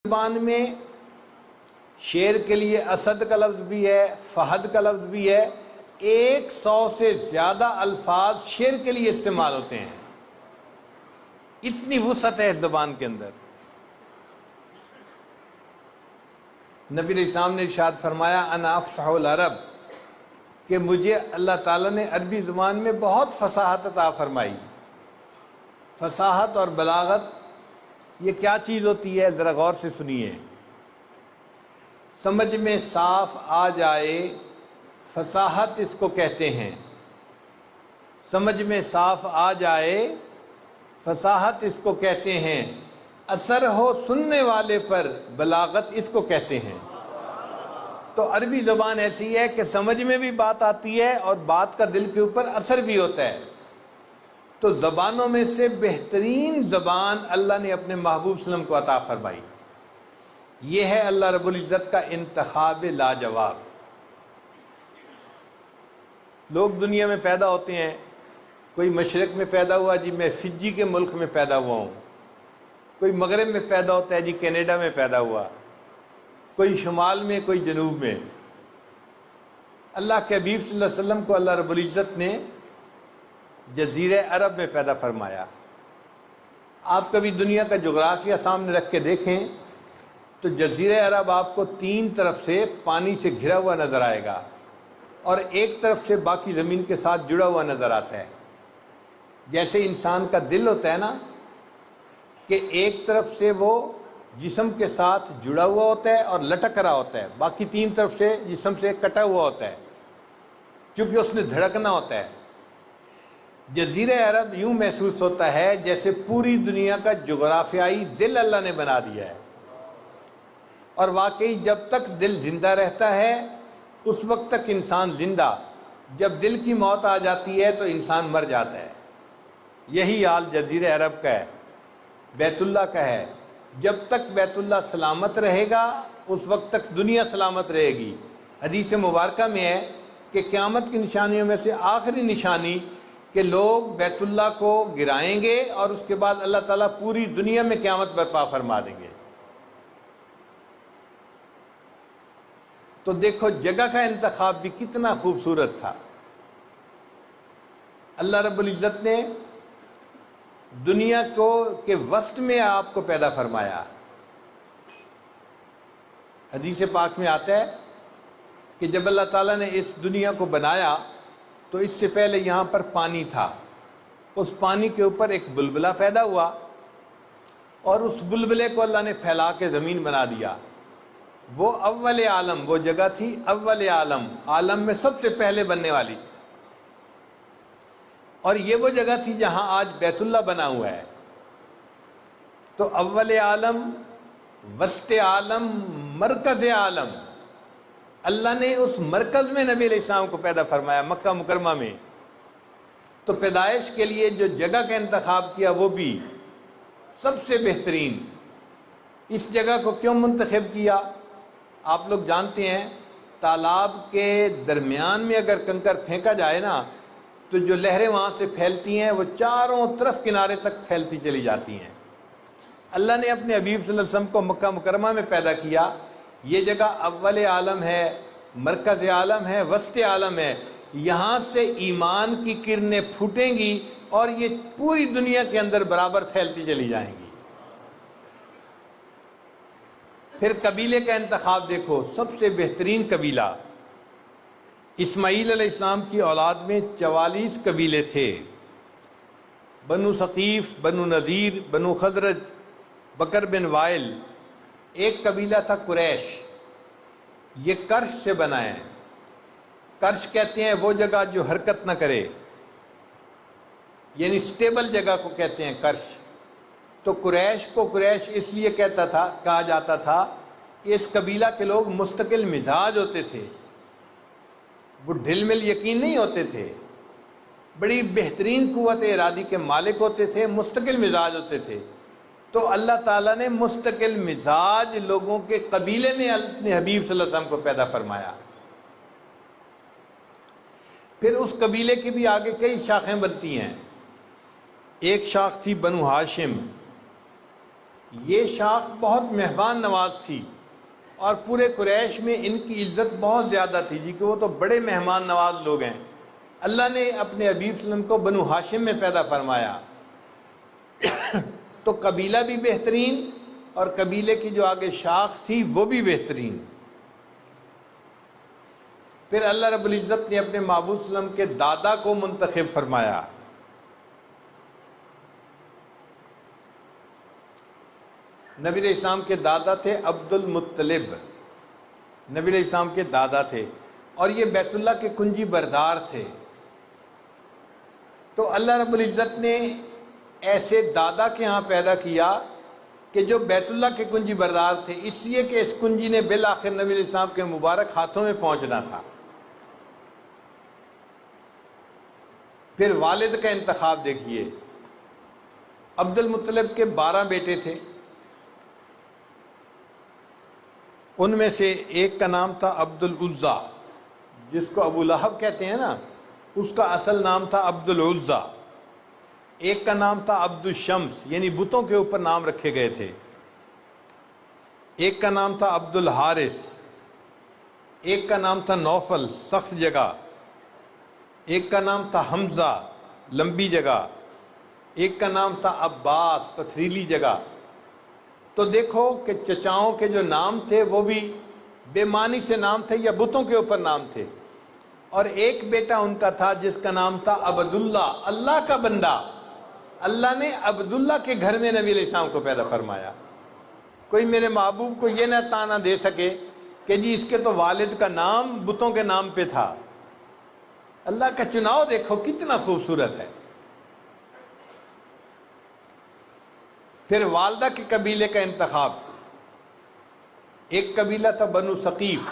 زبان میں شیر کے لیے اسد کا لفظ بھی ہے، فہد کا لفظ بھی ہے، 100 سے زیادہ الفاظ شیر کے لیے استعمال ہوتے ہیں. اتنی وسعت ہے اس زبان کے اندر. نبی علیہ السلام نے ارشاد فرمایا انا افصح العرب، کہ مجھے اللہ تعالیٰ نے عربی زبان میں بہت فصاحت عطا فرمائی. فصاحت اور بلاغت یہ کیا چیز ہوتی ہے؟ ذرا غور سے سنیے. سمجھ میں صاف آ جائے، فصاحت اس کو کہتے ہیں. سمجھ میں صاف آ جائے، فصاحت اس کو کہتے ہیں. اثر ہو سننے والے پر، بلاغت اس کو کہتے ہیں. تو عربی زبان ایسی ہے کہ سمجھ میں بھی بات آتی ہے اور بات کا دل کے اوپر اثر بھی ہوتا ہے. تو زبانوں میں سے بہترین زبان اللہ نے اپنے محبوب صلی اللہ علیہ وسلم کو عطا فرمائی. یہ ہے اللہ رب العزت کا انتخاب لاجواب. لوگ دنیا میں پیدا ہوتے ہیں، کوئی مشرق میں پیدا ہوا جی میں فجی کے ملک میں پیدا ہوا ہوں، کوئی مغرب میں پیدا ہوتا ہے جی کینیڈا میں پیدا ہوا، کوئی شمال میں کوئی جنوب میں. اللہ کے حبیب صلی اللہ علیہ وسلم کو اللہ رب العزت نے جزیرہ عرب میں پیدا فرمایا. آپ کبھی دنیا کا جغرافیہ سامنے رکھ کے دیکھیں تو جزیرہ عرب آپ کو 3 طرف سے پانی سے گھرا ہوا نظر آئے گا اور ایک طرف سے باقی زمین کے ساتھ جڑا ہوا نظر آتا ہے. جیسے انسان کا دل ہوتا ہے نا، کہ ایک طرف سے وہ جسم کے ساتھ جڑا ہوا ہوتا ہے اور لٹک رہا ہوتا ہے، باقی 3 طرف سے جسم سے کٹا ہوا ہوتا ہے کیونکہ اس نے دھڑکنا ہوتا ہے. جزیرہ عرب یوں محسوس ہوتا ہے جیسے پوری دنیا کا جغرافیائی دل اللہ نے بنا دیا ہے. اور واقعی جب تک دل زندہ رہتا ہے اس وقت تک انسان زندہ، جب دل کی موت آ جاتی ہے تو انسان مر جاتا ہے. یہی حال جزیرہ عرب کا ہے، بیت اللہ کا ہے. جب تک بیت اللہ سلامت رہے گا اس وقت تک دنیا سلامت رہے گی. حدیث مبارکہ میں ہے کہ قیامت کی نشانیوں میں سے آخری نشانی کہ لوگ بیت اللہ کو گرائیں گے اور اس کے بعد اللہ تعالیٰ پوری دنیا میں قیامت برپا فرما دیں گے. تو دیکھو جگہ کا انتخاب بھی کتنا خوبصورت تھا. اللہ رب العزت نے دنیا کو کے وسط میں آپ کو پیدا فرمایا. حدیث پاک میں آتا ہے کہ جب اللہ تعالیٰ نے اس دنیا کو بنایا تو اس سے پہلے یہاں پر پانی تھا. اس پانی کے اوپر ایک بلبلہ پیدا ہوا اور اس بلبلے کو اللہ نے پھیلا کے زمین بنا دیا. وہ اول عالم، وہ جگہ تھی اول عالم، عالم میں سب سے پہلے بننے والی. اور یہ وہ جگہ تھی جہاں آج بیت اللہ بنا ہوا ہے. تو اول عالم، وسط عالم، مرکز عالم، اللہ نے اس مرکز میں نبی علیہ السلام کو پیدا فرمایا مکہ مکرمہ میں. تو پیدائش کے لیے جو جگہ کا انتخاب کیا وہ بھی سب سے بہترین. اس جگہ کو کیوں منتخب کیا؟ آپ لوگ جانتے ہیں تالاب کے درمیان میں اگر کنکر پھینکا جائے نا تو جو لہریں وہاں سے پھیلتی ہیں وہ چاروں طرف کنارے تک پھیلتی چلی جاتی ہیں. اللہ نے اپنے حبیب صلی اللہ علیہ وسلم کو مکہ مکرمہ میں پیدا کیا. یہ جگہ اول عالم ہے، مرکز عالم ہے، وسط عالم ہے. یہاں سے ایمان کی کرنیں پھوٹیں گی اور یہ پوری دنیا کے اندر برابر پھیلتی چلی جائیں گی. پھر قبیلے کا انتخاب دیکھو، سب سے بہترین قبیلہ. اسماعیل علیہ السلام کی اولاد میں 44 قبیلے تھے. بنو ثقیف، بنو نذیر، بنو خزرج، بکر بن وائل. ایک قبیلہ تھا قریش، یہ کرش سے بنا ہے. کرش کہتے ہیں وہ جگہ جو حرکت نہ کرے، یعنی سٹیبل جگہ کو کہتے ہیں کرش. تو قریش کو قریش اس لیے کہا جاتا تھا کہ اس قبیلہ کے لوگ مستقل مزاج ہوتے تھے، وہ ڈھل مل یقین نہیں ہوتے تھے، بڑی بہترین قوت ارادی کے مالک ہوتے تھے، مستقل مزاج ہوتے تھے. تو اللہ تعالیٰ نے مستقل مزاج لوگوں کے قبیلے میں اپنے حبیب صلی اللہ علیہ وسلم کو پیدا فرمایا. پھر اس قبیلے کی بھی آگے کئی شاخیں بنتی ہیں. ایک شاخ تھی بنو ہاشم، یہ شاخ بہت مہمان نواز تھی اور پورے قریش میں ان کی عزت بہت زیادہ تھی جی، کہ وہ تو بڑے مہمان نواز لوگ ہیں۔ اللہ نے اپنے حبیب صلی اللہ علیہ وسلم کو بنو ہاشم میں پیدا فرمایا تو قبیلہ بھی بہترین اور قبیلے کی جو آگے شاخ تھی وہ بھی بہترین۔ پھر اللہ رب العزت نے اپنے محبوب صلی اللہ علیہ وسلم کے دادا کو منتخب فرمایا۔ نبی علیہ السلام کے دادا تھے عبد المطلب، نبی علیہ السلام کے دادا تھے، اور یہ بیت اللہ کے کنجی بردار تھے۔ تو اللہ رب العزت نے ایسے دادا کے ہاں پیدا کیا کہ جو بیت اللہ کے کنجی بردار تھے، اس لیے کہ اس کنجی نے بالآخر نبی علیہ السلام کے مبارک ہاتھوں میں پہنچنا تھا۔ پھر والد کا انتخاب دیکھیے، عبد المطلب کے 12 بیٹے تھے، ان میں سے ایک کا نام تھا عبد العزیٰ، جس کو ابو لہب کہتے ہیں نا، اس کا اصل نام تھا عبد العزیٰ۔ ایک کا نام تھا عبد الشمس، یعنی بتوں کے اوپر نام رکھے گئے تھے۔ ایک کا نام تھا عبد الحارث، ایک کا نام تھا نوفل، سخت جگہ، ایک کا نام تھا حمزہ، لمبی جگہ، ایک کا نام تھا عباس، پتھریلی جگہ۔ تو دیکھو کہ چچاؤں کے جو نام تھے وہ بھی بے معنی سے نام تھے یا بتوں کے اوپر نام تھے۔ اور ایک بیٹا ان کا تھا جس کا نام تھا عبداللہ، اللہ کا بندہ۔ اللہ نے عبداللہ کے گھر میں نبی علیہ السلام کو پیدا فرمایا۔ کوئی میرے محبوب کو یہ نہ تانا دے سکے کہ جی اس کے تو والد کا نام بتوں کے نام پہ تھا۔ اللہ کا چناؤ دیکھو کتنا خوبصورت ہے۔ پھر والدہ کے قبیلے کا انتخاب، ایک قبیلہ تھا بنو ثقیف،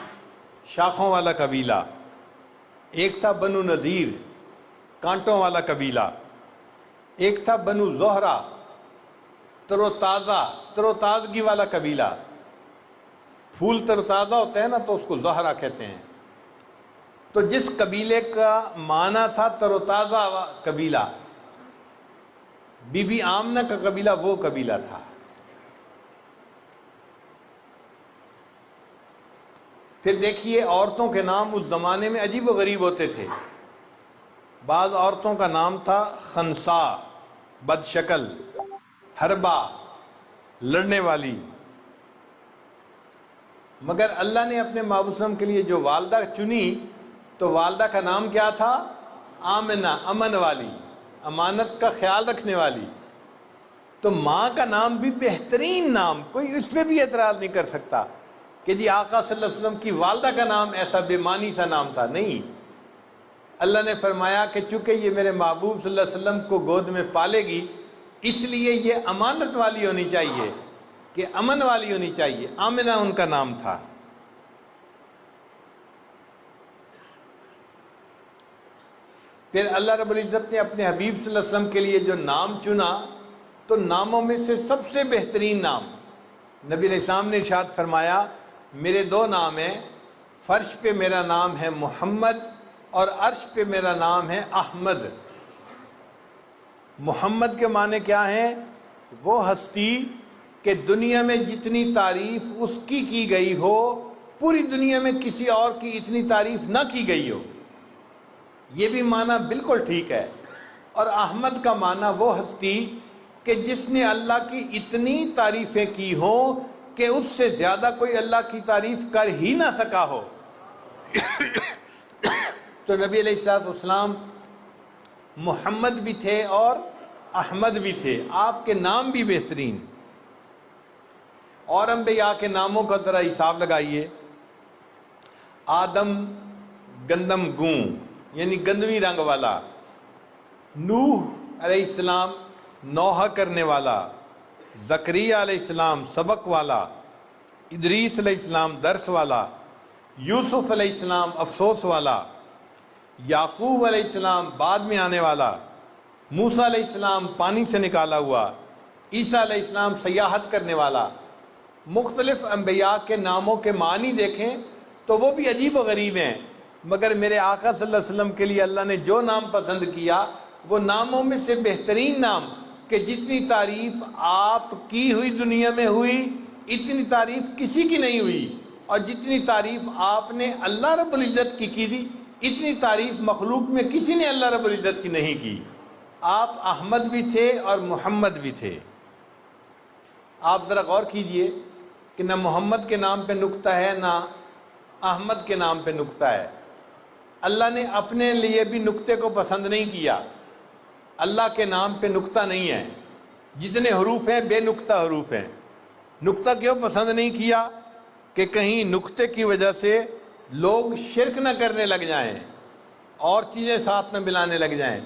شاخوں والا قبیلہ، ایک تھا بنو نذیر، کانٹوں والا قبیلہ، ایک تھا بنو زہرہ، تر و تازگی والا قبیلہ۔ پھول تر و تازہ ہوتا ہے نا تو اس کو زہرہ کہتے ہیں۔ تو جس قبیلے کا معنی تھا تر و تازہ قبیلہ، بی بی آمنہ کا قبیلہ وہ قبیلہ تھا۔ پھر دیکھیے عورتوں کے نام اس زمانے میں عجیب و غریب ہوتے تھے۔ بعض عورتوں کا نام تھا خنسا، بد شکل، حربا، لڑنے والی۔ مگر اللہ نے اپنے محبوب صلی اللہ علیہ وسلم کے لیے جو والدہ چنی تو والدہ کا نام کیا تھا؟ آمنہ، امن والی، امانت کا خیال رکھنے والی۔ تو ماں کا نام بھی بہترین نام، کوئی اس پہ بھی اعتراض نہیں کر سکتا کہ جی آقا صلی اللہ علیہ وسلم کی والدہ کا نام ایسا بے معنی سا نام تھا۔ نہیں، اللہ نے فرمایا کہ چونکہ یہ میرے محبوب صلی اللہ علیہ وسلم کو گود میں پالے گی اس لیے یہ امانت والی ہونی چاہیے، کہ امن والی ہونی چاہیے۔ آمنہ ان کا نام تھا۔ پھر اللہ رب العزت نے اپنے حبیب صلی اللہ علیہ وسلم کے لیے جو نام چنا تو ناموں میں سے سب سے بہترین نام نبی علیہ السلام نے ارشاد فرمایا، میرے 2 نام ہیں، فرش پہ میرا نام ہے محمد اور عرش پہ میرا نام ہے احمد۔ محمد کے معنی کیا ہیں؟ وہ ہستی کہ دنیا میں جتنی تعریف اس کی گئی ہو پوری دنیا میں کسی اور کی اتنی تعریف نہ کی گئی ہو، یہ بھی معنی بالکل ٹھیک ہے۔ اور احمد کا معنی وہ ہستی کہ جس نے اللہ کی اتنی تعریفیں کی ہوں کہ اس سے زیادہ کوئی اللہ کی تعریف کر ہی نہ سکا ہو۔ تو نبی علیہ السلام محمد بھی تھے اور احمد بھی تھے، آپ کے نام بھی بہترین۔ اور انبیاء کے ناموں کا ذرا حساب لگائیے۔ آدم گندم گوں یعنی گندوی رنگ والا، نوح علیہ السلام نوحہ کرنے والا، زکریا علیہ السلام سبق والا، ادریس علیہ السلام درس والا، یوسف علیہ السلام افسوس والا، یعقوب علیہ السلام بعد میں آنے والا، موسیٰ علیہ السلام پانی سے نکالا ہوا، عیسیٰ علیہ السلام سیاحت کرنے والا۔ مختلف انبیاء کے ناموں کے معنی دیکھیں تو وہ بھی عجیب و غریب ہیں، مگر میرے آقا صلی اللہ علیہ وسلم کے لیے اللہ نے جو نام پسند کیا وہ ناموں میں سے بہترین نام کہ جتنی تعریف آپ کی ہوئی دنیا میں ہوئی اتنی تعریف کسی کی نہیں ہوئی، اور جتنی تعریف آپ نے اللہ رب العزت کی تھی اتنی تعریف مخلوق میں کسی نے اللہ رب العزت کی نہیں کی۔ آپ احمد بھی تھے اور محمد بھی تھے۔ آپ ذرا غور کیجئے کہ نہ محمد کے نام پہ نقطہ ہے نہ احمد کے نام پہ نقطہ ہے۔ اللہ نے اپنے لیے بھی نقطے کو پسند نہیں کیا، اللہ کے نام پہ نقطہ نہیں ہے، جتنے حروف ہیں بے نقطہ حروف ہیں۔ نقطہ کیوں پسند نہیں کیا؟ کہ کہیں نقطے کی وجہ سے لوگ شرک نہ کرنے لگ جائیں اور چیزیں ساتھ نہ ملانے لگ جائیں۔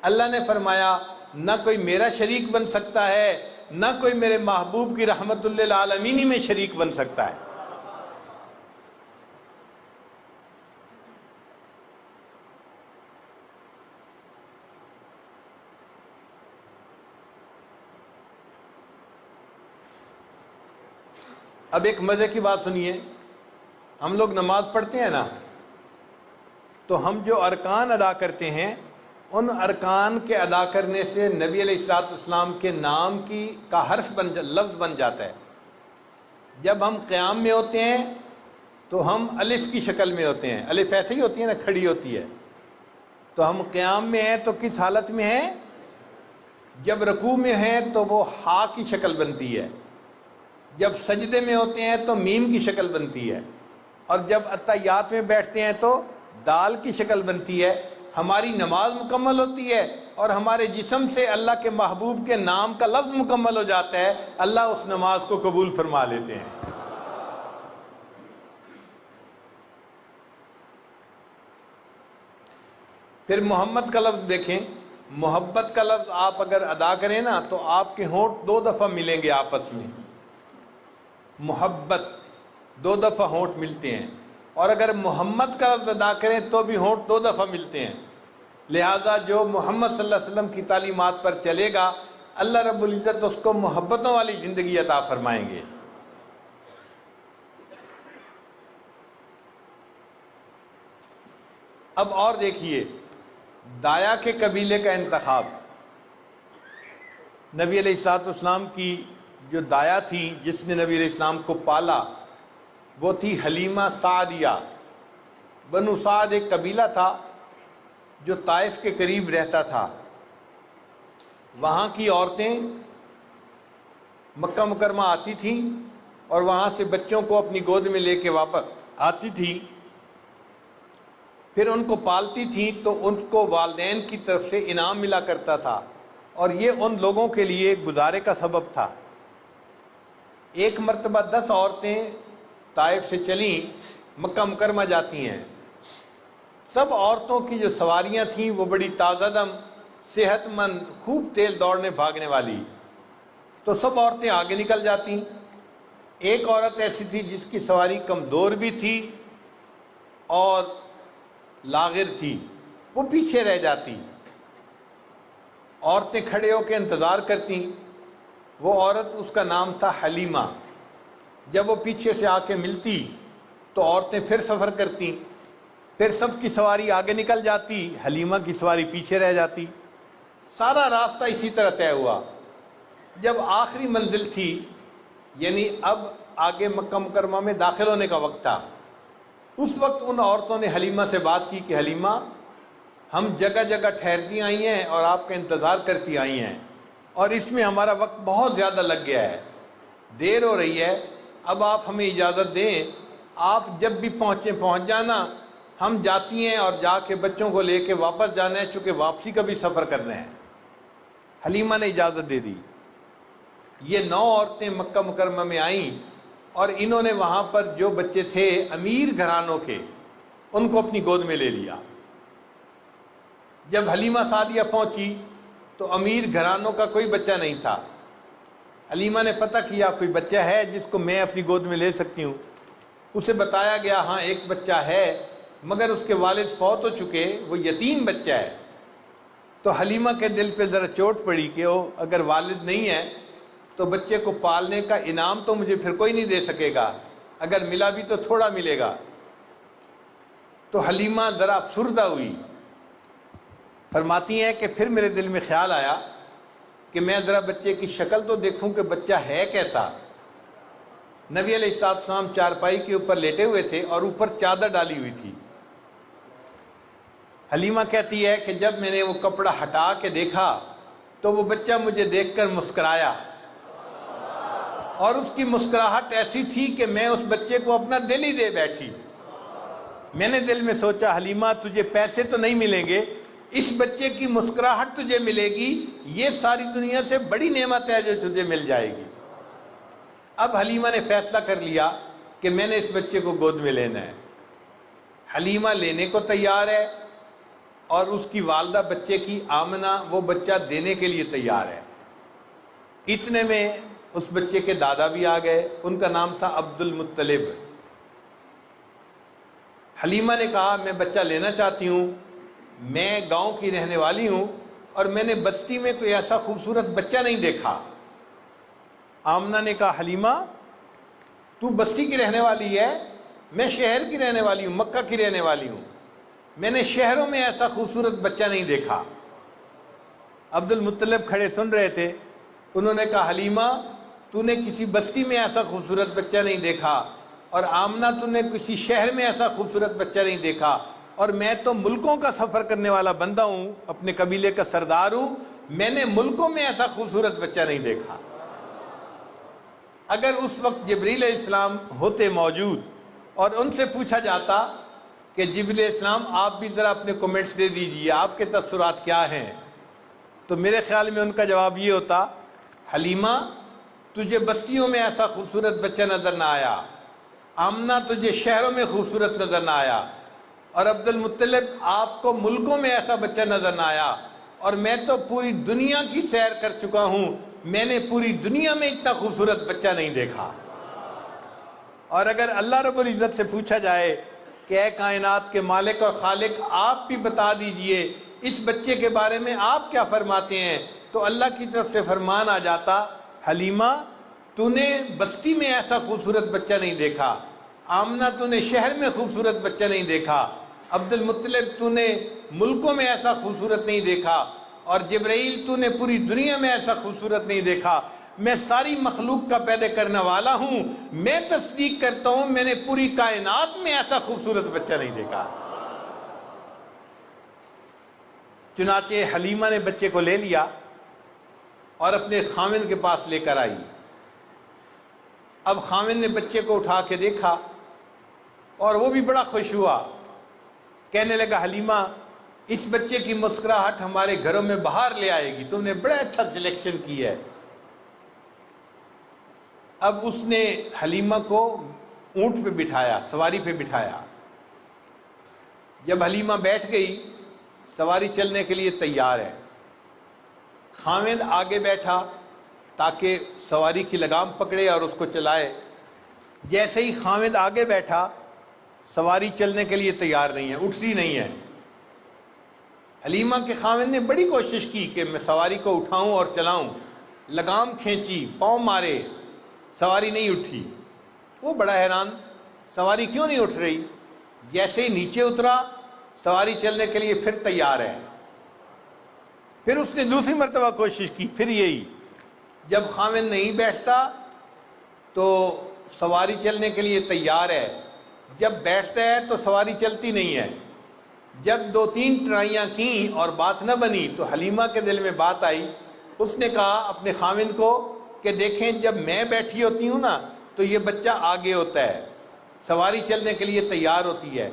اللہ نے فرمایا نہ کوئی میرا شریک بن سکتا ہے، نہ کوئی میرے محبوب کی رحمت للعالمین میں شریک بن سکتا ہے۔ اب ایک مزے کی بات سنیے، ہم لوگ نماز پڑھتے ہیں نا تو ہم جو ارکان ادا کرتے ہیں ان ارکان کے ادا کرنے سے نبی علیہ الصلوۃ والسلام کے نام کا حرف لفظ بن جاتا ہے۔ جب ہم قیام میں ہوتے ہیں تو ہم الف کی شکل میں ہوتے ہیں، الف ایسے ہی ہوتی ہے نا، کھڑی ہوتی ہے، تو ہم قیام میں ہیں تو کس حالت میں ہیں؟ جب رکوع میں ہیں تو وہ ہا کی شکل بنتی ہے، جب سجدے میں ہوتے ہیں تو میم کی شکل بنتی ہے، اور جب اتحیات میں بیٹھتے ہیں تو دال کی شکل بنتی ہے۔ ہماری نماز مکمل ہوتی ہے اور ہمارے جسم سے اللہ کے محبوب کے نام کا لفظ مکمل ہو جاتا ہے، اللہ اس نماز کو قبول فرما لیتے ہیں۔ پھر محمد کا لفظ دیکھیں، محبت کا لفظ آپ اگر ادا کریں نا تو آپ کے ہونٹ 2 دفعہ ملیں گے آپس میں، محبت 2 دفعہ ہونٹ ملتے ہیں، اور اگر محمد کا لفظ ادا کریں تو بھی ہونٹ 2 دفعہ ملتے ہیں۔ لہذا جو محمد صلی اللہ علیہ وسلم کی تعلیمات پر چلے گا اللہ رب العزت اس کو محبتوں والی زندگی عطا فرمائیں گے۔ اب اور دیکھیے، دایا کے قبیلے کا انتخاب۔ نبی علیہ الصلوۃ والسلام کی جو دایا تھی جس نے نبی علیہ السلام کو پالا وہ تھی حلیمہ سعدیہ۔ بنو سعد ایک قبیلہ تھا جو طائف کے قریب رہتا تھا۔ وہاں کی عورتیں مکہ مکرمہ آتی تھیں اور وہاں سے بچوں کو اپنی گود میں لے کے واپس آتی تھیں، پھر ان کو پالتی تھیں تو ان کو والدین کی طرف سے انعام ملا کرتا تھا، اور یہ ان لوگوں کے لیے گزارے کا سبب تھا۔ ایک مرتبہ 10 عورتیں طائف سے چلیں، مکہ مکرمہ جاتی ہیں۔ سب عورتوں کی جو سواریاں تھیں وہ بڑی تازہ دم، صحت مند، خوب تیز دوڑنے بھاگنے والی، تو سب عورتیں آگے نکل جاتی۔ ایک عورت ایسی تھی جس کی سواری کمزور بھی تھی اور لاغر تھی، وہ پیچھے رہ جاتی۔ عورتیں کھڑے ہو کے انتظار کرتی، وہ عورت اس کا نام تھا حلیمہ۔ جب وہ پیچھے سے آ کے ملتی تو عورتیں پھر سفر کرتی، پھر سب کی سواری آگے نکل جاتی، حلیمہ کی سواری پیچھے رہ جاتی۔ سارا راستہ اسی طرح طے ہوا۔ جب آخری منزل تھی، یعنی اب آگے مکہ مکرمہ میں داخل ہونے کا وقت تھا، اس وقت ان عورتوں نے حلیمہ سے بات کی کہ حلیمہ، ہم جگہ جگہ ٹھہرتی آئی ہیں اور آپ کا انتظار کرتی آئی ہیں، اور اس میں ہمارا وقت بہت زیادہ لگ گیا ہے، دیر ہو رہی ہے، اب آپ ہمیں اجازت دیں، آپ جب بھی پہنچ جانا، ہم جاتی ہیں اور جا کے بچوں کو لے کے واپس جانا ہے، چونکہ واپسی کا بھی سفر کرنا ہے۔ حلیمہ نے اجازت دے دی۔ یہ 9 عورتیں مکہ مکرمہ میں آئیں اور انہوں نے وہاں پر جو بچے تھے امیر گھرانوں کے، ان کو اپنی گود میں لے لیا۔ جب حلیمہ سعدیہ پہنچی تو امیر گھرانوں کا کوئی بچہ نہیں تھا۔ حلیمہ نے پتہ کیا کوئی بچہ ہے جس کو میں اپنی گود میں لے سکتی ہوں۔ اسے بتایا گیا ہاں ایک بچہ ہے، مگر اس کے والد فوت ہو چکے، وہ یتیم بچہ ہے۔ تو حلیمہ کے دل پہ ذرا چوٹ پڑی کہ وہ اگر والد نہیں ہے تو بچے کو پالنے کا انعام تو مجھے پھر کوئی نہیں دے سکے گا، اگر ملا بھی تو تھوڑا ملے گا۔ تو حلیمہ ذرا افسردہ ہوئی۔ فرماتی ہیں کہ پھر میرے دل میں خیال آیا کہ میں ذرا بچے کی شکل تو دیکھوں کہ بچہ ہے کیسا۔ نبی علیہ السلام چارپائی کے اوپر لیٹے ہوئے تھے اور اوپر چادر ڈالی ہوئی تھی۔ حلیمہ کہتی ہے کہ جب میں نے وہ کپڑا ہٹا کے دیکھا تو وہ بچہ مجھے دیکھ کر مسکرایا، اور اس کی مسکراہٹ ایسی تھی کہ میں اس بچے کو اپنا دل ہی دے بیٹھی۔ میں نے دل میں سوچا حلیمہ تجھے پیسے تو نہیں ملیں گے، اس بچے کی مسکراہٹ تجھے ملے گی، یہ ساری دنیا سے بڑی نعمت ہے جو تجھے مل جائے گی۔ اب حلیمہ نے فیصلہ کر لیا کہ میں نے اس بچے کو گود میں لینا ہے۔ حلیمہ لینے کو تیار ہے اور اس کی والدہ بچے کی آمنہ وہ بچہ دینے کے لیے تیار ہے۔ اتنے میں اس بچے کے دادا بھی آ گئے، ان کا نام تھا عبد المطلب۔ حلیمہ نے کہا میں بچہ لینا چاہتی ہوں، میں گاؤں کی رہنے والی ہوں اور میں نے بستی میں کوئی ایسا خوبصورت بچہ نہیں دیکھا۔ آمنہ نے کہا حلیمہ تو بستی کی رہنے والی ہے، میں شہر کی رہنے والی ہوں، مکہ کی رہنے والی ہوں، میں نے شہروں میں ایسا خوبصورت بچہ نہیں دیکھا۔ عبد المطلب کھڑے سن رہے تھے، انہوں نے کہا حلیمہ تو نے کسی بستی میں ایسا خوبصورت بچہ نہیں دیکھا، اور آمنہ تو نے کسی شہر میں ایسا خوبصورت بچہ نہیں دیکھا، اور میں تو ملکوں کا سفر کرنے والا بندہ ہوں، اپنے قبیلے کا سردار ہوں، میں نے ملکوں میں ایسا خوبصورت بچہ نہیں دیکھا۔ اگر اس وقت جبریل علیہ السلام ہوتے موجود اور ان سے پوچھا جاتا کہ جبریل علیہ السلام آپ بھی ذرا اپنے کومنٹس دے دیجئے، آپ کے تاثرات کیا ہیں، تو میرے خیال میں ان کا جواب یہ ہوتا حلیمہ تجھے بستیوں میں ایسا خوبصورت بچہ نظر نہ آیا، آمنہ تجھے شہروں میں خوبصورت نظر نہ آیا، اور عبد المطلب آپ کو ملکوں میں ایسا بچہ نظر نہ آیا، اور میں تو پوری دنیا کی سیر کر چکا ہوں، میں نے پوری دنیا میں اتنا خوبصورت بچہ نہیں دیکھا۔ اور اگر اللہ رب العزت سے پوچھا جائے کہ اے کائنات کے مالک اور خالق آپ بھی بتا دیجئے اس بچے کے بارے میں آپ کیا فرماتے ہیں، تو اللہ کی طرف سے فرمان آ جاتا حلیمہ تو نے بستی میں ایسا خوبصورت بچہ نہیں دیکھا، آمنہ تو نے شہر میں خوبصورت بچہ نہیں دیکھا، عبد المطلب تو نے ملکوں میں ایسا خوبصورت نہیں دیکھا، اور جبرائیل تو نے پوری دنیا میں ایسا خوبصورت نہیں دیکھا، میں ساری مخلوق کا پیدا کرنے والا ہوں، میں تصدیق کرتا ہوں میں نے پوری کائنات میں ایسا خوبصورت بچہ نہیں دیکھا۔ چنانچہ حلیمہ نے بچے کو لے لیا اور اپنے خاوند کے پاس لے کر آئی۔ اب خاوند نے بچے کو اٹھا کے دیکھا اور وہ بھی بڑا خوش ہوا، کہنے لگا حلیمہ اس بچے کی مسکراہٹ ہمارے گھروں میں باہر لے آئے گی، تم نے بڑا اچھا سلیکشن کی ہے۔ اب اس نے حلیمہ کو اونٹ پہ بٹھایا، سواری پہ بٹھایا۔ جب حلیمہ بیٹھ گئی، سواری چلنے کے لیے تیار ہے، خاوند آگے بیٹھا تاکہ سواری کی لگام پکڑے اور اس کو چلائے۔ جیسے ہی خاوند آگے بیٹھا، سواری چلنے کے لیے تیار نہیں ہے، اٹھتی نہیں ہے۔ حلیمہ کے خاوند نے بڑی کوشش کی کہ میں سواری کو اٹھاؤں اور چلاؤں، لگام کھینچی، پاؤں مارے، سواری نہیں اٹھی۔ وہ بڑا حیران، سواری کیوں نہیں اٹھ رہی؟ جیسے ہی نیچے اترا، سواری چلنے کے لیے پھر تیار ہے۔ پھر اس نے دوسری مرتبہ کوشش کی، پھر یہی۔ جب خاوند نہیں بیٹھتا تو سواری چلنے کے لیے تیار ہے، جب بیٹھتا ہے تو سواری چلتی نہیں ہے۔ جب 2-3 ٹرائیاں کیں اور بات نہ بنی تو حلیمہ کے دل میں بات آئی، اس نے کہا اپنے خاوند کو کہ دیکھیں جب میں بیٹھی ہوتی ہوں نا تو یہ بچہ آگے ہوتا ہے، سواری چلنے کے لیے تیار ہوتی ہے،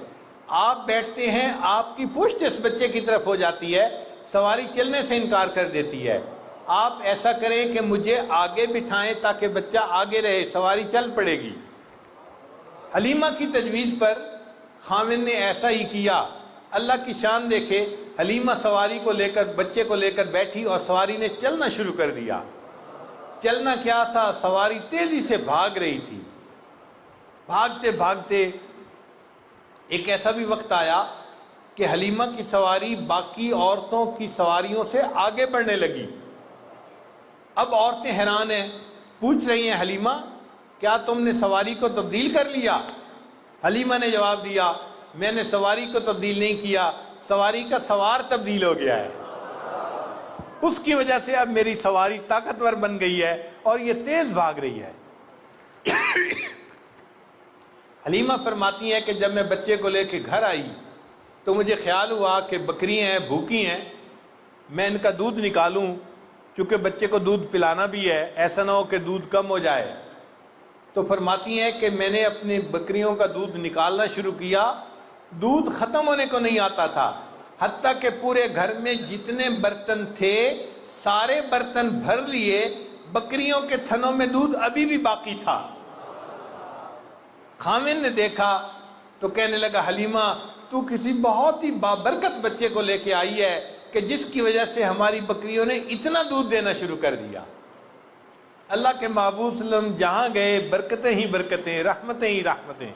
آپ بیٹھتے ہیں آپ کی پشت اس بچے کی طرف ہو جاتی ہے، سواری چلنے سے انکار کر دیتی ہے۔ آپ ایسا کریں کہ مجھے آگے بٹھائیں تاکہ بچہ آگے رہے، سواری چل پڑے گی۔ حلیمہ کی تجویز پر خاوند نے ایسا ہی کیا۔ اللہ کی شان دیکھے، حلیمہ سواری کو لے کر، بچے کو لے کر بیٹھی اور سواری نے چلنا شروع کر دیا۔ چلنا کیا تھا، سواری تیزی سے بھاگ رہی تھی۔ بھاگتے بھاگتے ایک ایسا بھی وقت آیا کہ حلیمہ کی سواری باقی عورتوں کی سواریوں سے آگے بڑھنے لگی۔ اب عورتیں حیران ہیں، پوچھ رہی ہیں حلیمہ کیا تم نے سواری کو تبدیل کر لیا؟ حلیمہ نے جواب دیا میں نے سواری کو تبدیل نہیں کیا، سواری کا سوار تبدیل ہو گیا ہے۔ اس کی وجہ سے اب میری سواری طاقتور بن گئی ہے اور یہ تیز بھاگ رہی ہے۔ حلیمہ فرماتی ہیں کہ جب میں بچے کو لے کے گھر آئی تو مجھے خیال ہوا کہ بکریاں ہیں، بھوکی ہیں، میں ان کا دودھ نکالوں، چونکہ بچے کو دودھ پلانا بھی ہے، ایسا نہ ہو کہ دودھ کم ہو جائے۔ تو فرماتی ہیں کہ میں نے اپنی بکریوں کا دودھ نکالنا شروع کیا، دودھ ختم ہونے کو نہیں آتا تھا، حتیٰ کہ پورے گھر میں جتنے برتن تھے سارے برتن بھر لیے، بکریوں کے تھنوں میں دودھ ابھی بھی باقی تھا۔ خامن نے دیکھا تو کہنے لگا حلیمہ تو کسی بہت ہی بابرکت بچے کو لے کے آئی ہے کہ جس کی وجہ سے ہماری بکریوں نے اتنا دودھ دینا شروع کر دیا۔ اللہ کے محبوب صلی اللہ علیہ وسلم جہاں گئے برکتیں ہی برکتیں، رحمتیں ہی رحمتیں۔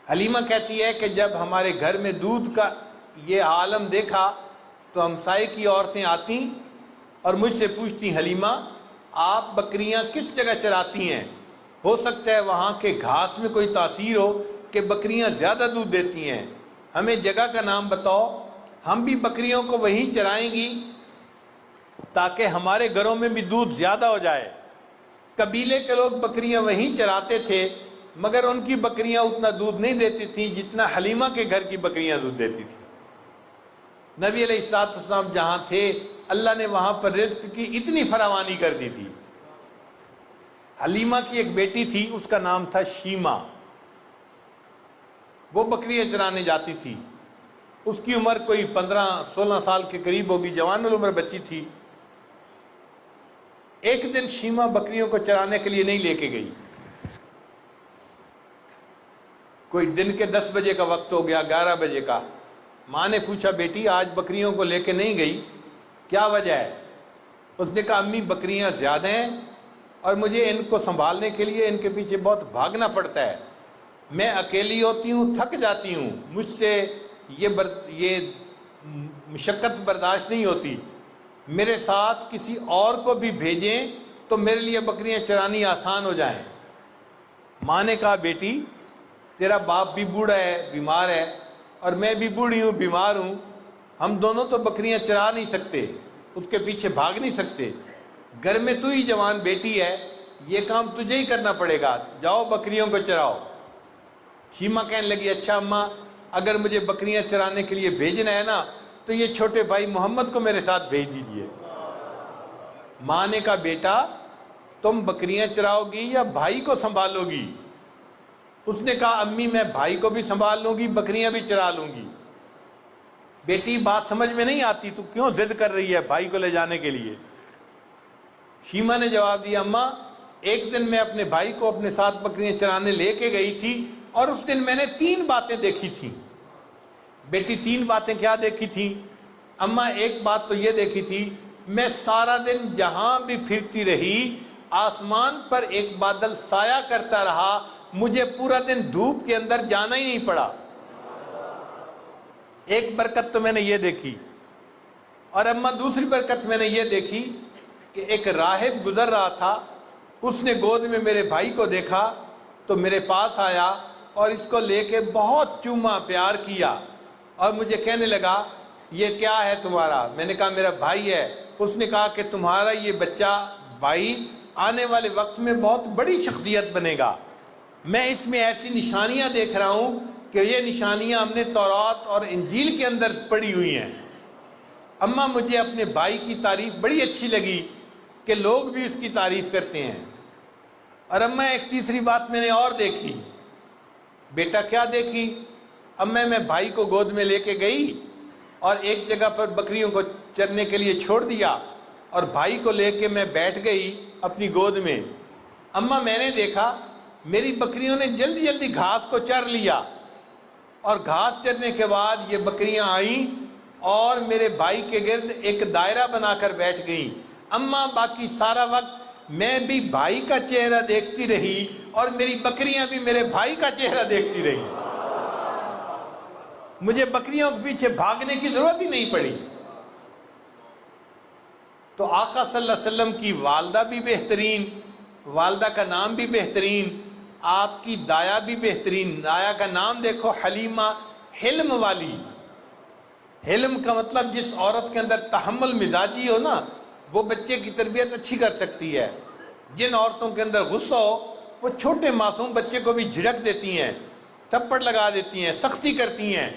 حلیمہ کہتی ہے کہ جب ہمارے گھر میں دودھ کا یہ عالم دیکھا تو ہمسائے کی عورتیں آتی اور مجھ سے پوچھتی حلیمہ آپ بکریاں کس جگہ چراتی ہیں؟ ہو سکتا ہے وہاں کے گھاس میں کوئی تاثیر ہو کہ بکریاں زیادہ دودھ دیتی ہیں، ہمیں جگہ کا نام بتاؤ، ہم بھی بکریوں کو وہیں چرائیں گی تاکہ ہمارے گھروں میں بھی دودھ زیادہ ہو جائے۔ قبیلے کے لوگ بکریاں وہیں چراتے تھے مگر ان کی بکریاں اتنا دودھ نہیں دیتی تھیں جتنا حلیمہ کے گھر کی بکریاں دودھ دیتی تھیں۔ نبی علیہ السلام جہاں تھے اللہ نے وہاں پر رزق کی اتنی فراوانی کر دی تھی۔ حلیمہ کی ایک بیٹی تھی، اس کا نام تھا شیمہ، وہ بکریاں چرانے جاتی تھی، اس کی عمر کوئی 15-16 سال کے قریب ہوگی، جوان العمر بچی تھی۔ ایک دن شیمہ بکریوں کو چرانے کے لیے نہیں لے کے گئی، کوئی دن کے 10 بجے کا وقت ہو گیا، 11 بجے کا۔ ماں نے پوچھا بیٹی آج بکریوں کو لے کے نہیں گئی، کیا وجہ ہے؟ اس نے کہا امی بکریاں زیادہ ہیں اور مجھے ان کو سنبھالنے کے لیے ان کے پیچھے بہت بھاگنا پڑتا ہے، میں اکیلی ہوتی ہوں، تھک جاتی ہوں، مجھ سے یہ مشقت برداشت نہیں ہوتی، میرے ساتھ کسی اور کو بھی بھیجیں تو میرے لیے بکریاں چرانی آسان ہو جائیں۔ ماں نے کہا بیٹی تیرا باپ بھی بوڑھا ہے، بیمار ہے، اور میں بھی بوڑھی ہوں، بیمار ہوں، ہم دونوں تو بکریاں چرا نہیں سکتے، اس کے پیچھے بھاگ نہیں سکتے، گھر میں تو ہی جوان بیٹی ہے، یہ کام تجھے ہی کرنا پڑے گا، جاؤ بکریوں کو چراؤ۔ شیمہ کہنے لگی اچھا اماں اگر مجھے بکریاں چرانے کے لیے بھیجنا ہے نا تو یہ چھوٹے بھائی محمد کو میرے ساتھ بھیج دیجئے۔ ماں نے کہا بیٹا تم بکریاں چراؤ گی یا بھائی کو سنبھالو گی؟ اس نے کہا امی میں بھائی کو بھی سنبھال لوں گی، بکریاں بھی چرا لوں گی۔ بیٹی بات سمجھ میں نہیں آتی، تو کیوں ضد کر رہی ہے بھائی کو لے جانے کے لیے؟ شیمہ نے جواب دیا اماں ایک دن میں اپنے بھائی کو اپنے ساتھ بکریاں چرانے لے کے گئی تھی اور اس دن میں نے 3 باتیں دیکھی تھیں۔ بیٹی 3 باتیں کیا دیکھی تھیں؟ اماں ایک بات تو یہ دیکھی تھی میں سارا دن جہاں بھی پھرتی رہی آسمان پر ایک بادل سایہ کرتا رہا، مجھے پورا دن دھوپ کے اندر جانا ہی نہیں پڑا۔ ایک برکت تو میں نے یہ دیکھی، اور اماں دوسری برکت میں نے یہ دیکھی کہ ایک راہب گزر رہا تھا، اس نے گود میں میرے بھائی کو دیکھا تو میرے پاس آیا اور اس کو لے کے بہت چوما پیار کیا اور مجھے کہنے لگا یہ کیا ہے تمہارا؟ میں نے کہا میرا بھائی ہے۔ اس نے کہا کہ تمہارا یہ بچہ بھائی آنے والے وقت میں بہت بڑی شخصیت بنے گا، میں اس میں ایسی نشانیاں دیکھ رہا ہوں کہ یہ نشانیاں ہم نے تورات اور انجیل کے اندر پڑھی ہوئی ہیں۔ اماں مجھے اپنے بھائی کی تعریف بڑی اچھی لگی کہ لوگ بھی اس کی تعریف کرتے ہیں۔ اور اماں ایک تیسری بات میں نے اور دیکھی۔ بیٹا کیا دیکھی؟ اماں میں بھائی کو گود میں لے کے گئی اور ایک جگہ پر بکریوں کو چرنے کے لیے چھوڑ دیا اور بھائی کو لے کے میں بیٹھ گئی اپنی گود میں۔ اماں میں نے دیکھا میری بکریوں نے جلدی جلدی گھاس کو چر لیا، اور گھاس چرنے کے بعد یہ بکریاں آئیں اور میرے بھائی کے گرد ایک دائرہ بنا کر بیٹھ گئیں۔ اماں باقی سارا وقت میں بھی بھائی کا چہرہ دیکھتی رہی اور میری بکریاں بھی میرے بھائی کا چہرہ دیکھتی رہی، مجھے بکریوں کے پیچھے بھاگنے کی ضرورت ہی نہیں پڑی۔ تو آقا صلی اللہ علیہ وسلم کی والدہ بھی بہترین، والدہ کا نام بھی بہترین، آپ کی دایا بھی بہترین، دایا کا نام دیکھو حلیمہ، حلم والی، حلم کا مطلب جس عورت کے اندر تحمل مزاجی ہو نا، وہ بچے کی تربیت اچھی کر سکتی ہے۔ جن عورتوں کے اندر غصہ ہو، وہ چھوٹے معصوم بچے کو بھی جھڑک دیتی ہیں، تھپڑ لگا دیتی ہیں، سختی کرتی ہیں۔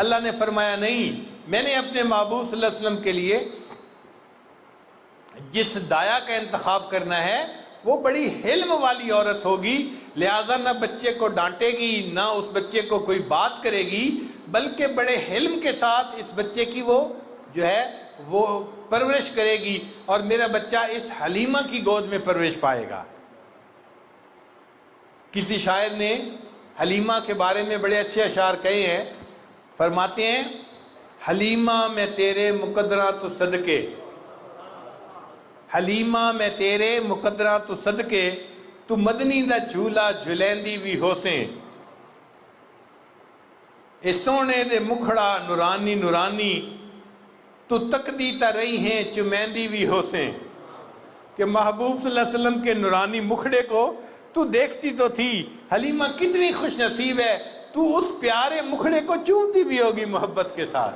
اللہ نے فرمایا نہیں، میں نے اپنے محبوب صلی اللہ علیہ وسلم کے لیے جس دایا کا انتخاب کرنا ہے وہ بڑی حلم والی عورت ہوگی، لہذا نہ بچے کو ڈانٹے گی، نہ اس بچے کو کوئی بات کرے گی، بلکہ بڑے حلم کے ساتھ اس بچے کی وہ جو ہے وہ پرورش کرے گی، اور میرا بچہ اس حلیمہ کی گود میں پرورش پائے گا۔ کسی شاعر نے حلیمہ کے بارے میں بڑے اچھے اشعار کہے ہیں، فرماتے ہیں حلیمہ میں تیرے مقدرہ تو صدقے، حلیمہ میں تیرے مقدرہ تو صدقے، تو مدنی دا جھولا جھلیندی بھی ہوسیں، اے سونے دے مکھڑا نورانی نورانی، تو تکدی تا رہی ہیں چمیندی بھی ہوسیں۔ کہ محبوب صلی اللہ علیہ وسلم کے نورانی مکھڑے کو تو دیکھتی تو تھی، حلیمہ کتنی خوش نصیب ہے، تو اس پیارے مکھڑے کو چومتی بھی ہوگی محبت کے ساتھ۔